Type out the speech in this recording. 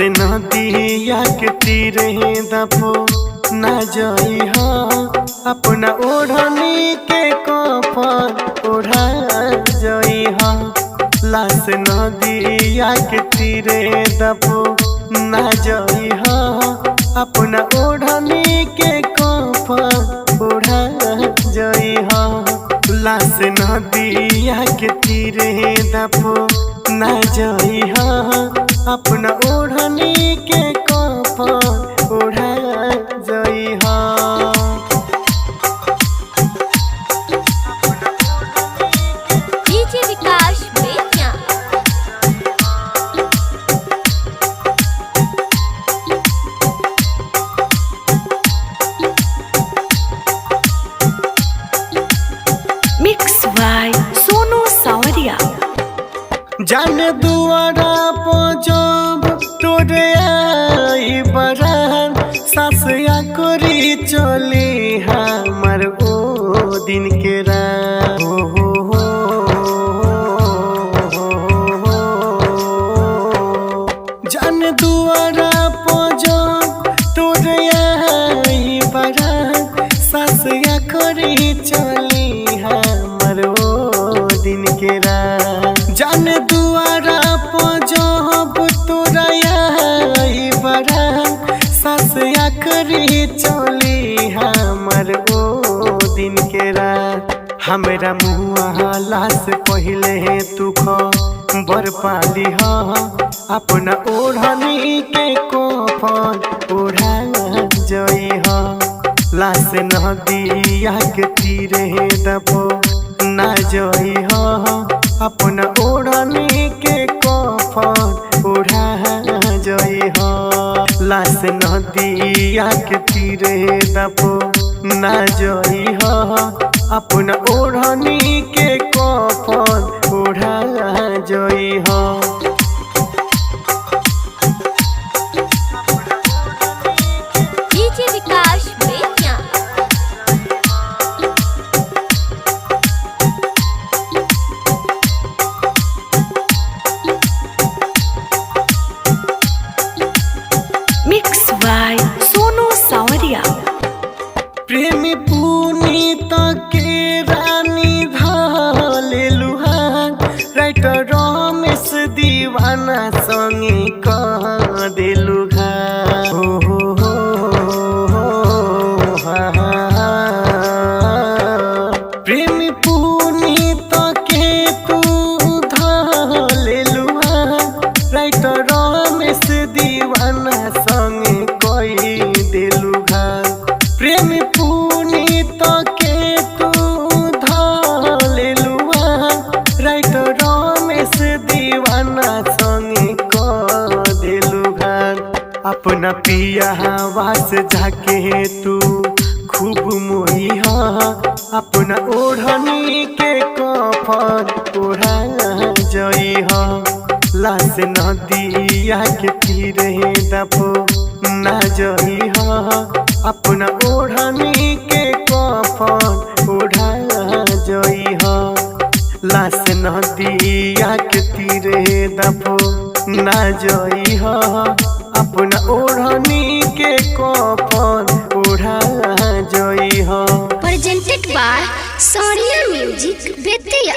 से नदिया के तीरे दफो ना जई हो अपना ओढ़नी के कफन ओढ़ा जई हो। लाश नदिया के तीरे दफो ना जई हो अपना ओढ़नी के कफन ओढ़ा जई हो। लाश नदिया के तीरे दफो ना जई हो अपना ओढ़नी के कफन ओढ़ा जई हो। DJ Vikas Bettiah. Mix by Sonu Sawariya. जान दुआरा पजब तोरे आई बरन सासया करी चली हमर ओ दिन के रात हो। जान दुआरा पजब तोरे आई बरन सासया करी चली हमर ओ दिन के रात। जान दुआरा पजब तोरा आई बरन सासया करी चली हमर ओ दिन के रात। हमरा मुँह से पहले तू बर पाली हो अपना ओढ़नी के कफन ओढ़ा जई हो। लाश नदिया के तीरे दफो ना जई हो अपना ओढ़नी के कफन ओढ़ा जई हो। लाश नदिया के तीरे दफो ना जई हो अपना ओढ़नी के कफन ओढ़ा जई हो। DJ Vikas Bettiah. Mix by Sonu Sawariya. प्रेमी पुनीत के रानी धाले लुहान राइटर रमेश दीवाना संगे कह देलु घान हो। प्रेमी पुनीत के तू धाले लुहान राइटर रमेश दीवाना संगे कही देलु घान। प्रेमी पुनीत के तू धाले लुहान राइटर रमेश दीवाना संगे कह देलु घान। अपना पिया वास जाके तू खूब मोही हो अपना ओढ़नी के कफन ओढ़ा जई हो। लाश नदिया के तीरे दफो ना जई हो अपना ओढ़नी के कफन ओढ़ा जई हो। लाश नदिया के तीरे दफो ना जई हो अपना ओढ़नी के कफन ओढ़ा जई हो। Presented by Sonia music Bettiah.